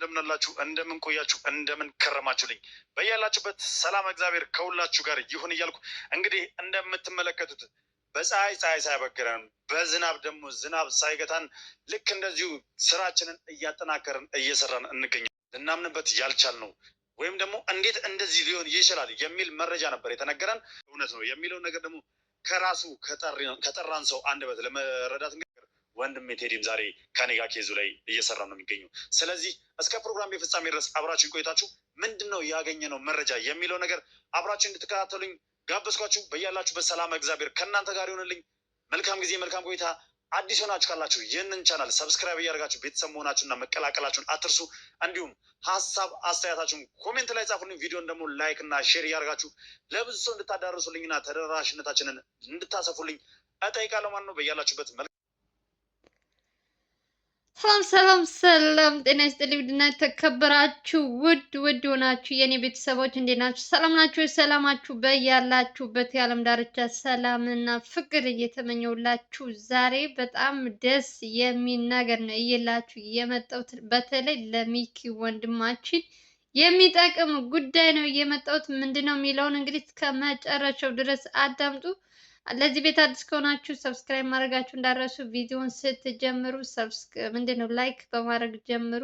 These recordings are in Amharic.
እንደምናላችሁ እንደምን ቆያችሁ እንደምን ከረማችሁልኝ በያላችሁበት ሰላም እግዚአብሔር ከሁላችሁ ጋር ይሁን እያልኩ እንግዲህ እንደምትመለከቱት በፀሐይ ሳይበግረን በዝናብ ደግሞ ዝናብ ሳይገታን ልክ እንደዚሁ ስራችንን እያጠናከርን እየሰራን እንገኛለን። ልናምንበት ያልቻልነው ወይም ደግሞ እንዴት እንደዚህ ሊሆን ይችላል የሚል መረጃ ነበር የተነገረን። እውነት ነው የሚለው ነገር ደግሞ ከራሱ ከጠራን ሰው አንደበት ለመረዳት ወንድሜ ቴዲም ዛሬ ከኔ ጋር ኬዙ ላይ እየሰራ ነው የሚገኘው። ስለዚህ እስከ ፕሮግራም የፍጻሜ ድረስ አብራችሁ ቆይታችሁ ምንድነው ያገኘነው መረጃ የሚለው ነገር አብራችሁ እንድትከታተሉኝ ጋበዝኳችሁ። በያላችሁበት ሰላም እግዚአብሔር ከእናንተ ጋር ይሆንልኝ። መልካም ጊዜ መልካም ቆይታ። አዲስ ሆናችሁ ካላችሁ ይህንን ቻናል ሰብስክራይብ እያደረጋችሁ ቤተሰብ መሆናችሁና መቀላቀላችሁን አትርሱ። እንዲሁም ሀሳብ አስተያየታችሁን ኮሜንት ላይ ጻፉልኝ። ቪዲዮን ደግሞ ላይክ እና ሼር እያደረጋችሁ ለብዙ ሰው እንድታዳርሱልኝና ተደራሽነታችንን እንድታሰፉልኝ እጠይቃለሁ ማለት ነው። በያላችሁበት ሰላም ጤና ይስጥልኝ። ውድና የተከበራችሁ ውድ ሆናችሁ የኔ ቤተሰቦች እንዴት ናችሁ? ሰላም ናችሁ? ሰላማችሁ በያላችሁበት የዓለም ዳርቻ ሰላምና ፍቅር እየተመኘውላችሁ ዛሬ በጣም ደስ የሚል ነገር ነው እየላችሁ የመጣሁት። በተለይ ለሚኪ ወንድማችን የሚጠቅም ጉዳይ ነው የመጣሁት። ምንድነው የሚለውን እንግዲህ እስከ መጨረሻው ድረስ አዳምጡ። ለዚህ ቤት አዲስ ከሆናችሁ ሰብስክራይብ ማድረጋችሁ እንዳረሱ። ቪዲዮውን ስትጀምሩ ምንድነው ላይክ በማድረግ ጀምሩ።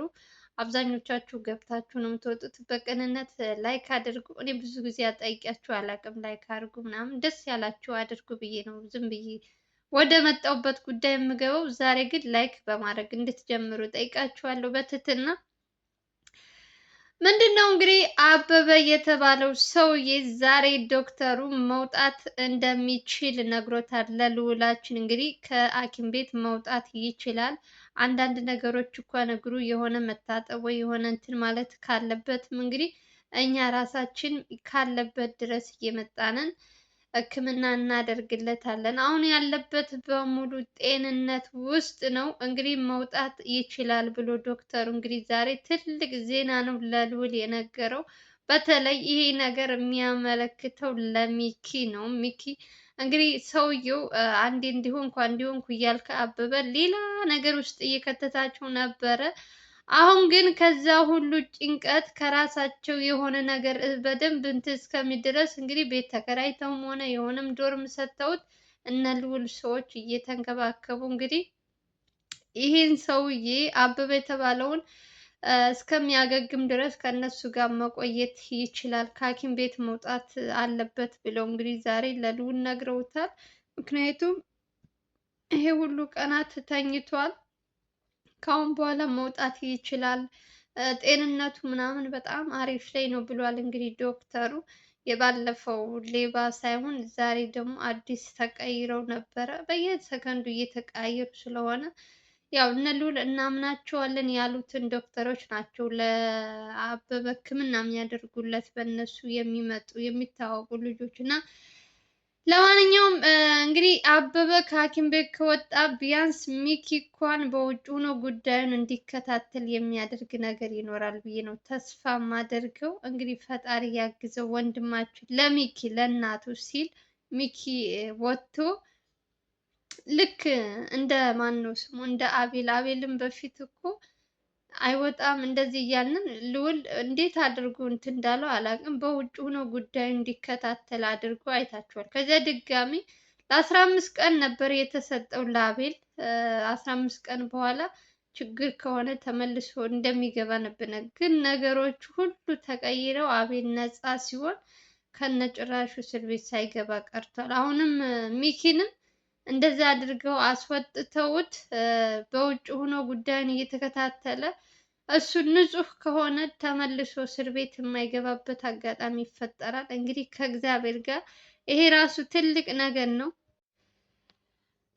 አብዛኞቻችሁ ገብታችሁ ነው የምትወጡት። በቅንነት ላይክ አድርጉ። እኔ ብዙ ጊዜ አጠይቂያችሁ አላውቅም። ላይክ አድርጉ ምናምን ደስ ያላችሁ አድርጉ ብዬ ነው ዝም ብዬ ወደ መጣሁበት ጉዳይ የምገባው። ዛሬ ግን ላይክ በማድረግ እንድትጀምሩ ጠይቃችኋለሁ በትህትና። ምንድነው እንግዲህ አበበ የተባለው ሰውዬ ዛሬ ዶክተሩ መውጣት እንደሚችል ነግሮታል ለልዑላችን። እንግዲህ ከሐኪም ቤት መውጣት ይችላል። አንዳንድ ነገሮች እንኳን እግሩ የሆነ መታጠብ ወይ የሆነ እንትን ማለት ካለበትም እንግዲህ እኛ ራሳችን ካለበት ድረስ እየመጣንን ሕክምና እናደርግለታለን። አሁን ያለበት በሙሉ ጤንነት ውስጥ ነው። እንግዲህ መውጣት ይችላል ብሎ ዶክተሩ እንግዲህ ዛሬ ትልቅ ዜና ነው ለልዑል የነገረው። በተለይ ይሄ ነገር የሚያመለክተው ለሚኪ ነው። ሚኪ እንግዲህ ሰውየው አንዴ እንዲሆንኩ እያልከ አበበ ሌላ ነገር ውስጥ እየከተታቸው ነበረ። አሁን ግን ከዛ ሁሉ ጭንቀት ከራሳቸው የሆነ ነገር በደንብ እንትን እስከሚድረስ እንግዲህ ቤት ተከራይተውም ሆነ የሆነም ዶርም ሰጥተውት እነ ልዑል ሰዎች እየተንከባከቡ እንግዲህ ይህን ሰውዬ አበበ የተባለውን እስከሚያገግም ድረስ ከእነሱ ጋር መቆየት ይችላል፣ ከሐኪም ቤት መውጣት አለበት ብለው እንግዲህ ዛሬ ለልዑል ነግረውታል። ምክንያቱም ይሄ ሁሉ ቀናት ተኝቷል። ካሁን በኋላ መውጣት ይችላል፣ ጤንነቱ ምናምን በጣም አሪፍ ላይ ነው ብሏል። እንግዲህ ዶክተሩ የባለፈው ሌባ ሳይሆን ዛሬ ደግሞ አዲስ ተቀይረው ነበረ። በየሰከንዱ እየተቀያየሩ ስለሆነ ያው እነ ልዑል እናምናቸዋለን ያሉትን ዶክተሮች ናቸው ለአበበ ሕክምና የሚያደርጉለት በእነሱ የሚመጡ የሚታወቁ ልጆች እና ለማንኛውም እንግዲህ አበበ ከሐኪም ቤት ከወጣ ቢያንስ ሚኪ እንኳን በውጭ ሆኖ ጉዳዩን እንዲከታተል የሚያደርግ ነገር ይኖራል ብዬ ነው ተስፋ ማደርገው። እንግዲህ ፈጣሪ ያግዘው ወንድማችን ለሚኪ ለእናቱ ሲል ሚኪ ወጥቶ ልክ እንደ ማን ነው ስሙ እንደ አቤልም በፊት እኮ አይወጣም እንደዚህ እያልን ልዑል እንዴት አድርጎ እንትን እንዳለው አላውቅም። በውጭ ሆኖ ጉዳዩ እንዲከታተል አድርጎ አይታችኋል። ከዚያ ድጋሚ ለ15 ቀን ነበር የተሰጠው ለአቤል። 15 ቀን በኋላ ችግር ከሆነ ተመልሶ እንደሚገባ ነበር። ግን ነገሮች ሁሉ ተቀይረው አቤል ነፃ ሲሆን ከነጭራሹ እስር ቤት ሳይገባ ቀርቷል። አሁንም ሚኪንም እንደዛ አድርገው አስወጥተውት በውጭ ሆኖ ጉዳዩን እየተከታተለ እሱ ንጹህ ከሆነ ተመልሶ እስር ቤት የማይገባበት አጋጣሚ ይፈጠራል። እንግዲህ ከእግዚአብሔር ጋር ይሄ ራሱ ትልቅ ነገር ነው።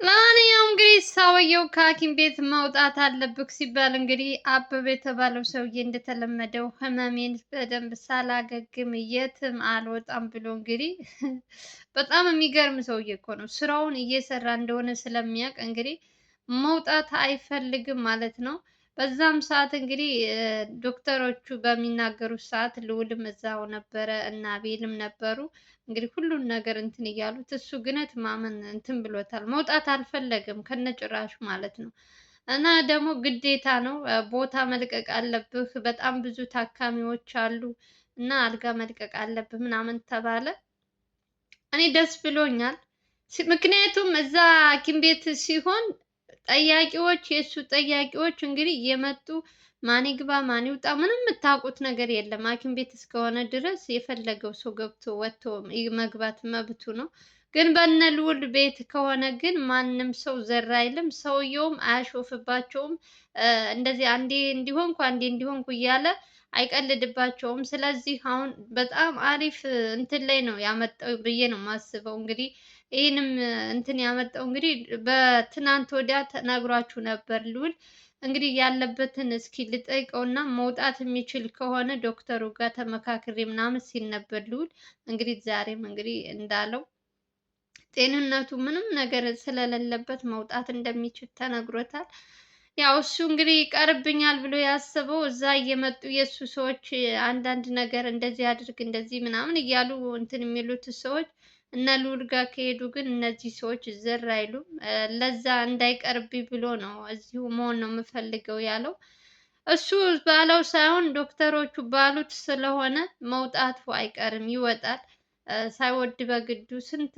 ለማንኛውም እንግዲህ ሰውየው ከሐኪም ቤት መውጣት አለብህ ሲባል እንግዲህ አበበ የተባለው ሰውዬ እንደተለመደው ህመሜን በደንብ ሳላገግም የትም አልወጣም ብሎ እንግዲህ በጣም የሚገርም ሰውዬ እኮ ነው። ስራውን እየሰራ እንደሆነ ስለሚያውቅ እንግዲህ መውጣት አይፈልግም ማለት ነው። በዛም ሰዓት እንግዲህ ዶክተሮቹ በሚናገሩት ሰዓት ልዑልም እዛው ነበረ እና አቤልም ነበሩ። እንግዲህ ሁሉን ነገር እንትን እያሉት እሱ ግነት ማመን እንትን ብሎታል። መውጣት አልፈለግም ከነጭራሹ ማለት ነው። እና ደግሞ ግዴታ ነው ቦታ መልቀቅ አለብህ። በጣም ብዙ ታካሚዎች አሉ እና አልጋ መልቀቅ አለብህ ምናምን ተባለ። እኔ ደስ ብሎኛል። ምክንያቱም እዛ ሐኪም ቤት ሲሆን ጠያቂዎች የእሱ ጠያቂዎች እንግዲህ እየመጡ ማን ይግባ ማን ይውጣ ምንም የምታውቁት ነገር የለም። ሐኪም ቤት እስከሆነ ድረስ የፈለገው ሰው ገብቶ ወጥቶ መግባት መብቱ ነው። ግን በነ ልዑል ቤት ከሆነ ግን ማንም ሰው ዘር አይልም። ሰውየውም አያሾፍባቸውም። እንደዚህ አንዴ እንዲሆንኩ አንዴ እንዲሆንኩ እያለ አይቀልድባቸውም። ስለዚህ አሁን በጣም አሪፍ እንትን ላይ ነው ያመጣው ብዬ ነው የማስበው። እንግዲህ ይህንም እንትን ያመጣው እንግዲህ በትናንት ወዲያ ተናግሯችሁ ነበር ልዑል። እንግዲህ ያለበትን እስኪ ልጠይቀውና መውጣት የሚችል ከሆነ ዶክተሩ ጋር ተመካክሬ ምናምን ሲል ነበር ልዑል። እንግዲህ ዛሬም እንግዲህ እንዳለው ጤንነቱ ምንም ነገር ስለሌለበት መውጣት እንደሚችል ተነግሮታል። ያው እሱ እንግዲህ ይቀርብኛል ብሎ ያሰበው እዛ እየመጡ የእሱ ሰዎች አንዳንድ ነገር እንደዚህ አድርግ እንደዚህ ምናምን እያሉ እንትን የሚሉት ሰዎች እነ ልዑል ጋር ከሄዱ ግን እነዚህ ሰዎች ዝር አይሉም። ለዛ እንዳይቀርብኝ ብሎ ነው እዚሁ መሆን ነው የምፈልገው ያለው። እሱ ባለው ሳይሆን ዶክተሮቹ ባሉት ስለሆነ መውጣቱ አይቀርም ይወጣል። ሳይወድ በግዱ ስንት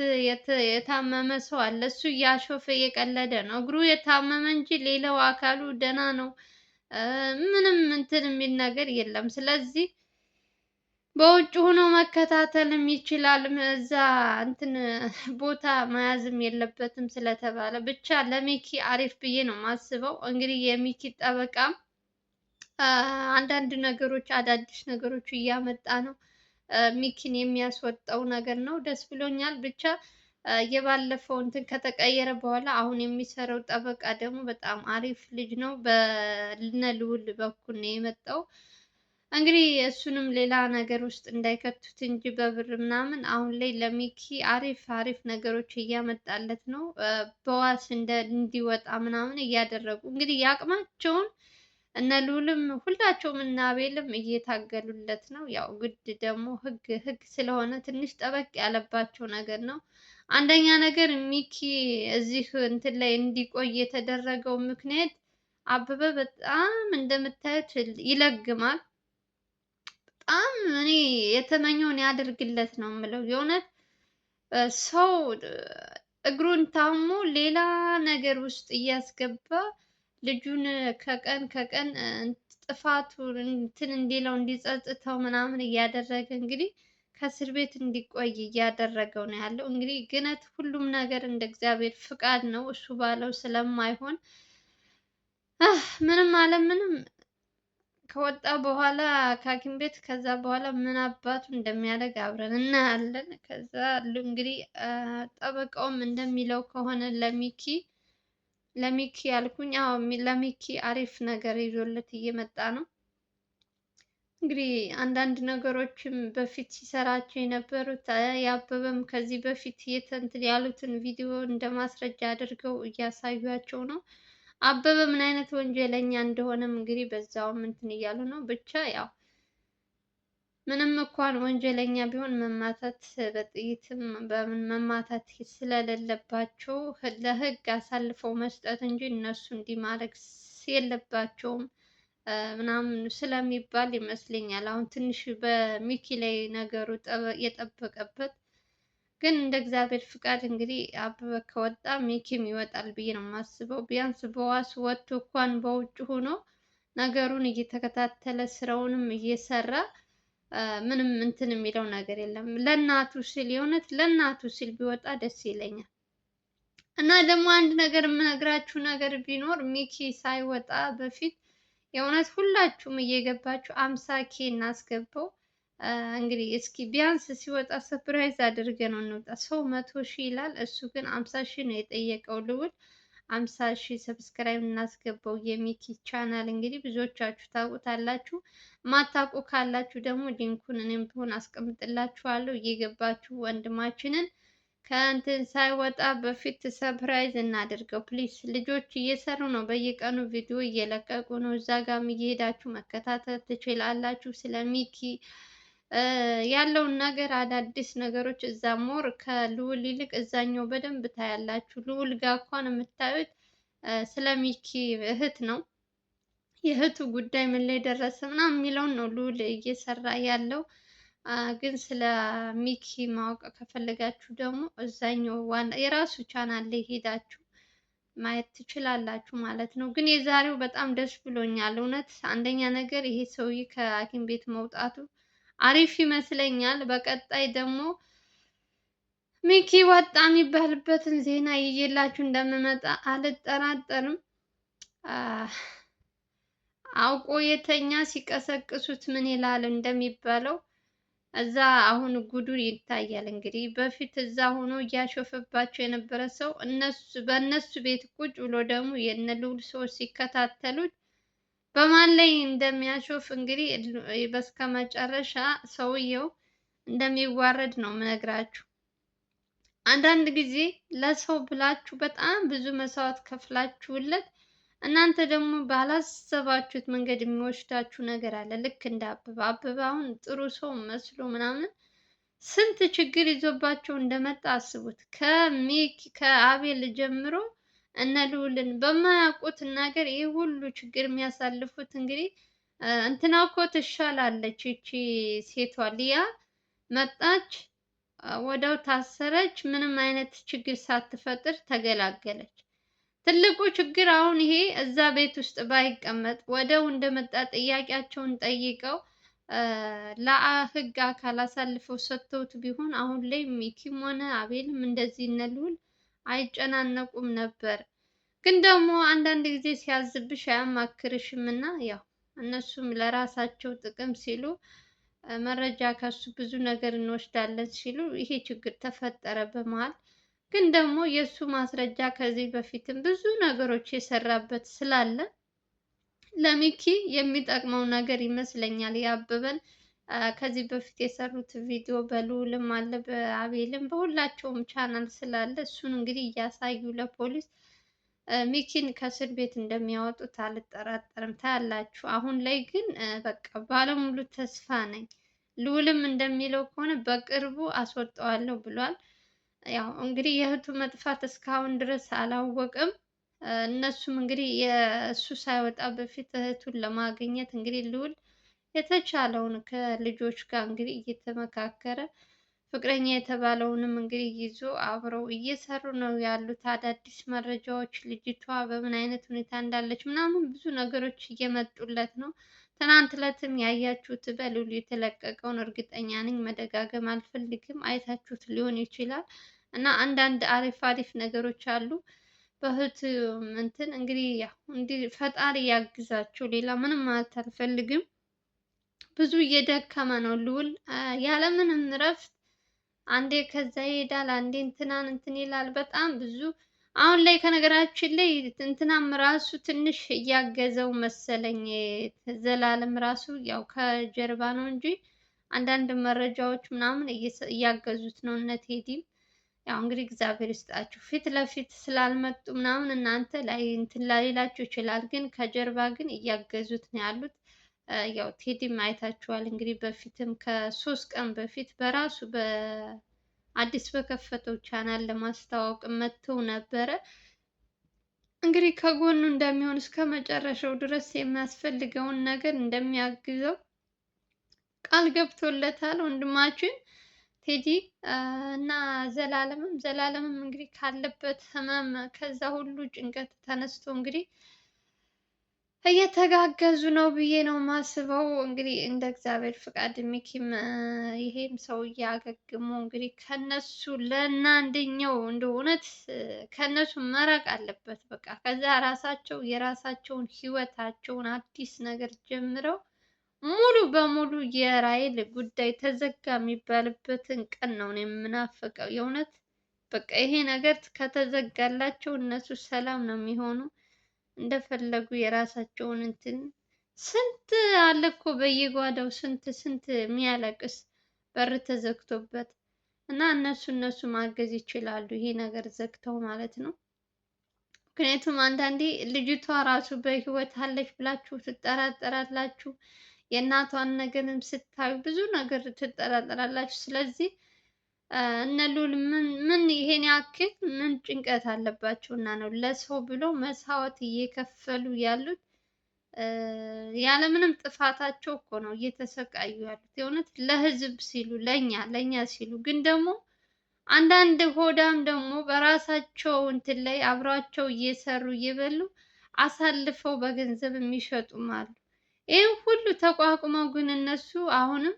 የታመመ ሰው አለ። እሱ እያሾፈ እየቀለደ ነው። እግሩ የታመመ እንጂ ሌላው አካሉ ደህና ነው። ምንም እንትን የሚል ነገር የለም። ስለዚህ በውጭ ሆኖ መከታተልም ይችላል። እዛ እንትን ቦታ መያዝም የለበትም ስለተባለ ብቻ ለሚኪ አሪፍ ብዬ ነው የማስበው። እንግዲህ የሚኪ ጠበቃም አንዳንድ ነገሮች አዳዲስ ነገሮች እያመጣ ነው። ሚኪን የሚያስወጣው ነገር ነው። ደስ ብሎኛል። ብቻ የባለፈው እንትን ከተቀየረ በኋላ አሁን የሚሰራው ጠበቃ ደግሞ በጣም አሪፍ ልጅ ነው። በነ ልዑል በኩል ነው የመጣው። እንግዲህ እሱንም ሌላ ነገር ውስጥ እንዳይከቱት እንጂ በብር ምናምን አሁን ላይ ለሚኪ አሪፍ አሪፍ ነገሮች እያመጣለት ነው። በዋስ እንዲወጣ ምናምን እያደረጉ እንግዲህ የአቅማቸውን እነ ልዑልም ሁላቸውም እና አቤልም እየታገሉለት ነው። ያው ግድ ደግሞ ህግ ስለሆነ ትንሽ ጠበቅ ያለባቸው ነገር ነው። አንደኛ ነገር ሚኪ እዚህ እንትን ላይ እንዲቆይ የተደረገው ምክንያት አበበ በጣም እንደምታዩት ይለግማል። በጣም እኔ የተመኘውን ያደርግለት ነው የምለው። የእውነት ሰው እግሩን ታሞ ሌላ ነገር ውስጥ እያስገባ ልጁን ከቀን ከቀን ጥፋቱ እንትን እንዲለው እንዲጸጽተው ምናምን እያደረገ እንግዲህ ከእስር ቤት እንዲቆይ እያደረገው ነው ያለው። እንግዲህ ግነት ሁሉም ነገር እንደ እግዚአብሔር ፍቃድ ነው። እሱ ባለው ስለማይሆን ምንም አለ ምንም ከወጣ በኋላ ከሐኪም ቤት ከዛ በኋላ ምን አባቱ እንደሚያደርግ አብረን እናያለን። ከዛ እንግዲህ ጠበቃውም እንደሚለው ከሆነ ለሚኪ ያልኩኝ አዎ ለሚኪ አሪፍ ነገር ይዞለት እየመጣ ነው። እንግዲህ አንዳንድ ነገሮችም በፊት ሲሰራቸው የነበሩት ያበበም ከዚህ በፊት እንትን ያሉትን ቪዲዮ እንደ ማስረጃ አድርገው እያሳዩቸው ነው። አበበ ምን አይነት ወንጀለኛ እንደሆነም እንግዲህ በዛውም እንትን እያሉ ነው። ብቻ ያው ምንም እንኳን ወንጀለኛ ቢሆን መማታት በጥይትም በምን መማታት ስለሌለባቸው ለሕግ አሳልፈው መስጠት እንጂ እነሱ እንዲህ ማድረግ የለባቸውም ምናምን ስለሚባል ይመስለኛል አሁን ትንሽ በሚኪ ላይ ነገሩ የጠበቀበት። ግን እንደ እግዚአብሔር ፍቃድ እንግዲህ አበበ ከወጣ ሚኪም ይወጣል ብዬ ነው የማስበው። ቢያንስ በዋስ ወጥቶ እንኳን በውጭ ሆኖ ነገሩን እየተከታተለ ስራውንም እየሰራ ምንም እንትን የሚለው ነገር የለም። ለእናቱ ሲል የእውነት ለእናቱ ሲል ቢወጣ ደስ ይለኛል። እና ደግሞ አንድ ነገር የምነግራችሁ ነገር ቢኖር ሚኪ ሳይወጣ በፊት የእውነት ሁላችሁም እየገባችሁ 50K እናስገባው። እንግዲህ እስኪ ቢያንስ ሲወጣ ሰፕራይዝ አድርገ ነው እንውጣ። ሰው 100,000 ይላል፣ እሱ ግን 50,000 ነው የጠየቀው ልዑል። 50,000 ሰብስክራይብ እናስገባው የሚኪ ቻናል። እንግዲህ ብዙዎቻችሁ ታውቁታላችሁ፣ ማታውቁ ካላችሁ ደግሞ ሊንኩን እኔም ቢሆን አስቀምጥላችኋለሁ። እየገባችሁ ወንድማችንን ከእንትን ሳይወጣ በፊት ሰፕራይዝ እናድርገው ፕሊስ። ልጆች እየሰሩ ነው፣ በየቀኑ ቪዲዮ እየለቀቁ ነው። እዛ ጋም እየሄዳችሁ መከታተል ትችላላችሁ። ስለ ሚኪ ያለውን ነገር አዳዲስ ነገሮች እዛ ሞር ከልዑል ይልቅ እዛኛው በደንብ ታያላችሁ። ልዑል ጋር እንኳን የምታዩት ስለ ሚኪ እህት ነው። የእህቱ ጉዳይ ምን ላይ ደረሰ ምናምን የሚለውን ነው ልዑል እየሰራ ያለው። ግን ስለ ሚኪ ማወቅ ከፈለጋችሁ ደግሞ እዛኛው ዋና የራሱ ቻናል ላይ ሄዳችሁ ማየት ትችላላችሁ ማለት ነው። ግን የዛሬው በጣም ደስ ብሎኛል እውነት። አንደኛ ነገር ይሄ ሰውዬ ከሐኪም ቤት መውጣቱ አሪፍ ይመስለኛል። በቀጣይ ደግሞ ሚኪ ወጣ የሚባልበትን ዜና ይዤላችሁ እንደምመጣ አልጠራጠርም። አውቆ የተኛ ሲቀሰቅሱት ምን ይላል እንደሚባለው እዛ አሁን ጉዱ ይታያል። እንግዲህ በፊት እዛ ሆኖ እያሾፈባቸው የነበረ ሰው በእነሱ ቤት ቁጭ ብሎ ደግሞ የነ ልዑል ሰዎች ሲከታተሉት በማን ላይ እንደሚያሾፍ እንግዲህ በስከ መጨረሻ ሰውየው እንደሚዋረድ ነው የምነግራችሁ። አንዳንድ ጊዜ ለሰው ብላችሁ በጣም ብዙ መስዋዕት ከፍላችሁለት እናንተ ደግሞ ባላሰባችሁት መንገድ የሚወስዳችሁ ነገር አለ። ልክ እንደ አበባ አሁን ጥሩ ሰው መስሎ ምናምን ስንት ችግር ይዞባቸው እንደመጣ አስቡት። ከአቤል ጀምሮ እነ ልዑልን በማያውቁት ነገር ይህ ሁሉ ችግር የሚያሳልፉት እንግዲህ እንትና እኮ ትሻላለች። ይቺ ሴቷ ሊያ መጣች፣ ወዲያው ታሰረች፣ ምንም አይነት ችግር ሳትፈጥር ተገላገለች። ትልቁ ችግር አሁን ይሄ እዛ ቤት ውስጥ ባይቀመጥ ወዲያው እንደመጣ ጥያቄያቸውን ጠይቀው ለህግ አካል አሳልፈው ሰጥተውት ቢሆን አሁን ላይ ሚኪም ሆነ አቤልም እንደዚህ እነ ልዑል አይጨናነቁም ነበር። ግን ደግሞ አንዳንድ ጊዜ ሲያዝብሽ አያማክርሽም እና ያው እነሱም ለራሳቸው ጥቅም ሲሉ መረጃ ከሱ ብዙ ነገር እንወስዳለን ሲሉ ይሄ ችግር ተፈጠረ በመሀል። ግን ደግሞ የእሱ ማስረጃ ከዚህ በፊትም ብዙ ነገሮች የሰራበት ስላለ ለሚኪ የሚጠቅመው ነገር ይመስለኛል። ያበበን ከዚህ በፊት የሰሩት ቪዲዮ በልዑልም አለ በአቤልም በሁላቸውም ቻናል ስላለ እሱን እንግዲህ እያሳዩ ለፖሊስ ሚኪን ከእስር ቤት እንደሚያወጡት አልጠራጠርም። ታያላችሁ። አሁን ላይ ግን በቃ ባለሙሉ ተስፋ ነኝ። ልዑልም እንደሚለው ከሆነ በቅርቡ አስወጣዋለሁ ብሏል። ያው እንግዲህ የእህቱ መጥፋት እስካሁን ድረስ አላወቅም። እነሱም እንግዲህ የእሱ ሳይወጣ በፊት እህቱን ለማግኘት እንግዲህ ልዑል የተቻለውን ከልጆች ጋር እንግዲህ እየተመካከረ ፍቅረኛ የተባለውንም እንግዲህ ይዞ አብረው እየሰሩ ነው ያሉት። አዳዲስ መረጃዎች ልጅቷ በምን አይነት ሁኔታ እንዳለች ምናምን ብዙ ነገሮች እየመጡለት ነው። ትናንት ዕለትም ያያችሁት በልዑል የተለቀቀውን እርግጠኛ ነኝ መደጋገም አልፈልግም፣ አይታችሁት ሊሆን ይችላል። እና አንዳንድ አሪፍ አሪፍ ነገሮች አሉ። በእህት እንትን እንግዲህ ያው እንዲህ ፈጣሪ ያግዛቸው፣ ሌላ ምንም ማለት አልፈልግም። ብዙ እየደከመ ነው ልዑል ያለምንም እረፍት፣ አንዴ ከዛ ይሄዳል፣ አንዴ እንትናን እንትን ይላል። በጣም ብዙ አሁን ላይ ከነገራችን ላይ እንትናም ራሱ ትንሽ እያገዘው መሰለኝ። ዘላለም ራሱ ያው ከጀርባ ነው እንጂ አንዳንድ መረጃዎች ምናምን እያገዙት ነው እነ ቴዲም። ያው እንግዲህ እግዚአብሔር ይስጣችሁ። ፊት ለፊት ስላልመጡ ምናምን እናንተ ላይ እንትን ላይላችሁ ይችላል፣ ግን ከጀርባ ግን እያገዙት ነው ያሉት። ያው ቴዲም አይታችኋል እንግዲህ በፊትም ከ3 ቀን በፊት በራሱ በአዲስ በከፈተው ቻናል ለማስተዋወቅ መጥተው ነበረ። እንግዲህ ከጎኑ እንደሚሆን እስከ መጨረሻው ድረስ የሚያስፈልገውን ነገር እንደሚያግዘው ቃል ገብቶለታል ወንድማችን ቴዲ እና ዘላለምም እንግዲህ ካለበት ህመም ከዛ ሁሉ ጭንቀት ተነስቶ እንግዲህ እየተጋገዙ ነው ብዬ ነው ማስበው። እንግዲህ እንደ እግዚአብሔር ፍቃድ ሚኪም ይሄም ሰውዬ አገግሞ እንግዲህ ከነሱ ለና አንደኛው እንደ እውነት ከነሱ መራቅ አለበት። በቃ ከዛ ራሳቸው የራሳቸውን ህይወታቸውን አዲስ ነገር ጀምረው ሙሉ በሙሉ የራሔል ጉዳይ ተዘጋ የሚባልበትን ቀን ነው የምናፍቀው። የእውነት በቃ ይሄ ነገር ከተዘጋላቸው እነሱ ሰላም ነው የሚሆኑ። እንደፈለጉ የራሳቸውን እንትን ስንት አለ እኮ በየጓዳው ስንት የሚያለቅስ በር ተዘግቶበት እና እነሱ ማገዝ ይችላሉ። ይሄ ነገር ዘግተው ማለት ነው። ምክንያቱም አንዳንዴ ልጅቷ ራሱ በህይወት አለች ብላችሁ ትጠራጠራላችሁ። የእናቷን ነገርም ስታዩ ብዙ ነገር ትጠራጠራላችሁ። ስለዚህ እነ ልዑል ምን ይሄን ያክል ምን ጭንቀት አለባቸው እና ነው ለሰው ብለው መስዋዕት እየከፈሉ ያሉት? ያለምንም ጥፋታቸው እኮ ነው እየተሰቃዩ ያሉት። የእውነት ለህዝብ ሲሉ ለኛ ሲሉ ግን ደግሞ አንዳንድ ሆዳም ደግሞ በራሳቸው እንትን ላይ አብሯቸው እየሰሩ እየበሉ አሳልፈው በገንዘብ የሚሸጡም አሉ። ይህን ሁሉ ተቋቁመው ግን እነሱ አሁንም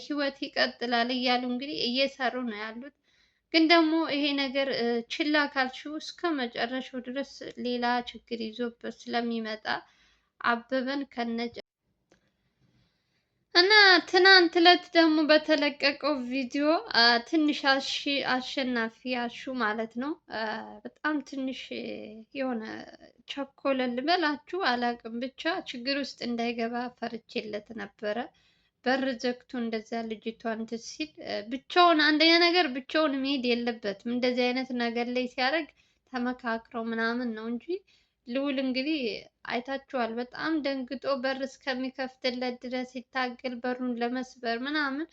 ህይወት ይቀጥላል እያሉ እንግዲህ እየሰሩ ነው ያሉት። ግን ደግሞ ይሄ ነገር ችላ ካልሽው እስከ መጨረሻው ድረስ ሌላ ችግር ይዞበት ስለሚመጣ አበበን ከነጭ እና ትናንት ዕለት ደግሞ በተለቀቀው ቪዲዮ ትንሽ አሸናፊ አሹ ማለት ነው በጣም ትንሽ የሆነ ቸኮለ ልበላችሁ አላቅም፣ ብቻ ችግር ውስጥ እንዳይገባ ፈርቼለት ነበረ። በር ዘግቶ እንደዛ ልጅቷ እንትን ሲል ብቻውን፣ አንደኛ ነገር ብቻውን መሄድ የለበትም እንደዚህ አይነት ነገር ላይ ሲያደርግ ተመካክረው ምናምን ነው እንጂ ልዑል እንግዲህ አይታችኋል። በጣም ደንግጦ በር እስከሚከፍትለት ድረስ ሲታገል በሩን ለመስበር ምናምን።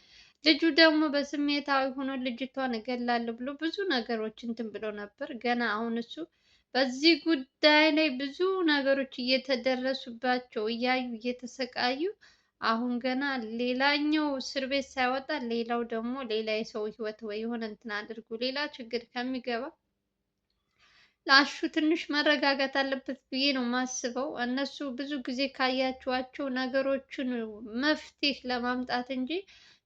ልጁ ደግሞ በስሜታዊ ሆኖ ልጅቷን እገላለሁ ብሎ ብዙ ነገሮች እንትን ብሎ ነበር። ገና አሁን እሱ በዚህ ጉዳይ ላይ ብዙ ነገሮች እየተደረሱባቸው እያዩ እየተሰቃዩ፣ አሁን ገና ሌላኛው እስር ቤት ሳይወጣ ሌላው ደግሞ ሌላ የሰው ህይወት ወይ የሆነ እንትን አድርጎ ሌላ ችግር ከሚገባ ላሹ ትንሽ መረጋጋት አለበት ብዬ ነው የማስበው። እነሱ ብዙ ጊዜ ካያችኋቸው ነገሮችን መፍትሄ ለማምጣት እንጂ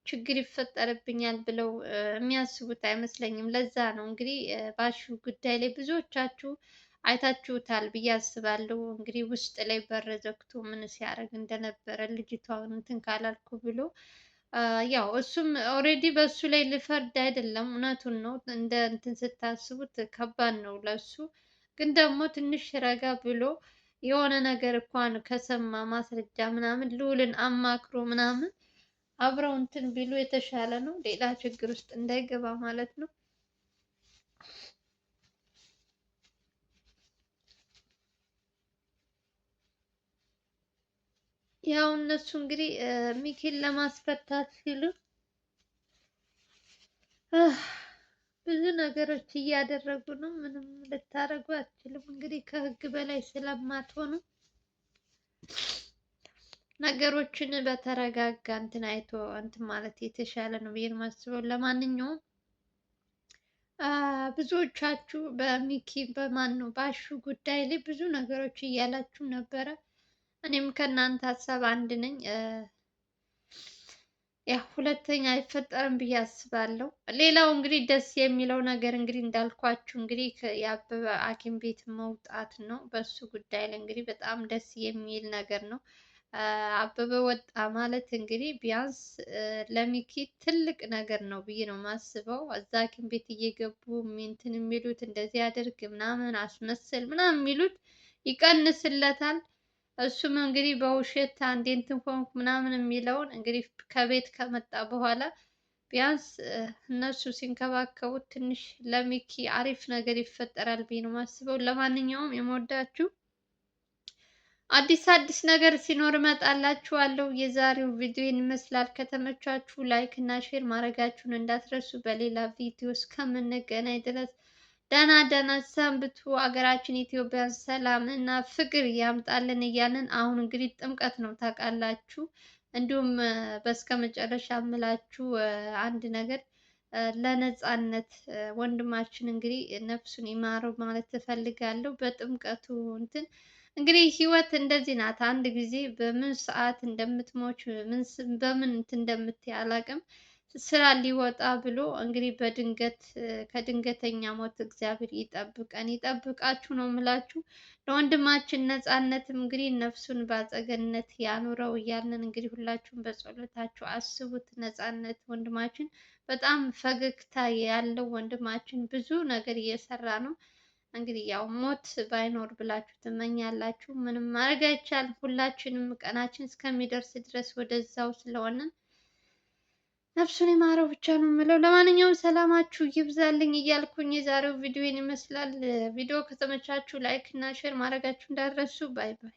ችግር ይፈጠርብኛል ብለው የሚያስቡት አይመስለኝም። ለዛ ነው እንግዲህ ባሹ ጉዳይ ላይ ብዙዎቻችሁ አይታችሁታል ብዬ አስባለሁ። እንግዲህ ውስጥ ላይ በር ዘግቶ ምን ሲያደርግ እንደነበረ ልጅቷን እንትን ካላልኩ ብሎ ያው እሱም ኦልሬዲ በሱ ላይ ልፈርድ አይደለም፣ እውነቱን ነው። እንደ እንትን ስታስቡት ከባድ ነው ለሱ። ግን ደግሞ ትንሽ ረጋ ብሎ የሆነ ነገር እንኳን ከሰማ ማስረጃ ምናምን ልዑልን አማክሮ ምናምን አብረው እንትን ቢሉ የተሻለ ነው። ሌላ ችግር ውስጥ እንዳይገባ ማለት ነው። ያው እነሱ እንግዲህ ሚኪን ለማስፈታት ሲሉ ብዙ ነገሮች እያደረጉ ነው። ምንም ልታደርጉ አትችልም። እንግዲህ ከህግ በላይ ስለማትሆኑ ነገሮችን በተረጋጋ እንትን አይቶ እንትን ማለት የተሻለ ነው ብዬ ነው የማስበው። ለማንኛውም ብዙዎቻችሁ በሚኪ በማን ነው ባሹ ጉዳይ ላይ ብዙ ነገሮች እያላችሁ ነበረ። እኔም ከእናንተ ሀሳብ አንድ ነኝ። ያው ሁለተኛ አይፈጠርም ብዬ አስባለሁ። ሌላው እንግዲህ ደስ የሚለው ነገር እንግዲህ እንዳልኳችሁ እንግዲህ የአበበ ሐኪም ቤት መውጣት ነው። በሱ ጉዳይ ላይ እንግዲህ በጣም ደስ የሚል ነገር ነው። አበበ ወጣ ማለት እንግዲህ ቢያንስ ለሚኪ ትልቅ ነገር ነው ብዬ ነው የማስበው። እዛ ሐኪም ቤት እየገቡ እንትን የሚሉት እንደዚህ አድርግ ምናምን አስመስል ምናምን የሚሉት ይቀንስለታል። እሱም እንግዲህ በውሸት አንዴ እንትን ሆንኩ ምናምን የሚለውን እንግዲህ ከቤት ከመጣ በኋላ ቢያንስ እነሱ ሲንከባከቡት ትንሽ ለሚኪ አሪፍ ነገር ይፈጠራል ብዬ ነው የማስበው። ለማንኛውም የምወዳችሁ አዲስ ነገር ሲኖር እመጣላችኋለሁ። የዛሬው ቪዲዮ ይመስላል። ከተመቻችሁ ላይክ እና ሼር ማድረጋችሁን እንዳትረሱ። በሌላ ቪዲዮ እስከምንገናኝ ድረስ ደህና ሰንብቱ። ሀገራችን ኢትዮጵያን ሰላም እና ፍቅር ያምጣልን እያልን አሁን እንግዲህ ጥምቀት ነው ታውቃላችሁ። እንዲሁም በስከ መጨረሻ የምላችሁ አንድ ነገር ለነፃነት ወንድማችን እንግዲህ ነፍሱን ይማረው ማለት ትፈልጋለሁ። በጥምቀቱ እንትን እንግዲህ ህይወት እንደዚህ ናት። አንድ ጊዜ በምን ሰዓት እንደምትሞች በምን እንትን እንደምትይ አላውቅም። ስራ ሊወጣ ብሎ እንግዲህ በድንገት ከድንገተኛ ሞት እግዚአብሔር ይጠብቀን ይጠብቃችሁ ነው የምላችሁ። ለወንድማችን ነፃነትም እንግዲህ ነፍሱን በአጸገነት ያኑረው እያልን እንግዲህ ሁላችሁም በጸሎታችሁ አስቡት። ነፃነት ወንድማችን በጣም ፈገግታ ያለው ወንድማችን ብዙ ነገር እየሰራ ነው። እንግዲህ ያው ሞት ባይኖር ብላችሁ ትመኛላችሁ። ምንም ማድረግ አይቻልም። ሁላችንም ቀናችን እስከሚደርስ ድረስ ወደዛው ስለሆነ ነፍሱን ይማረው ብቻ ነው የምለው። ለማንኛውም ሰላማችሁ ይብዛልኝ እያልኩኝ የዛሬው ቪዲዮ ይመስላል። ቪዲዮ ከተመቻችሁ ላይክ እና ሼር ማድረጋችሁ እንዳትረሱ። ባይ ባይ።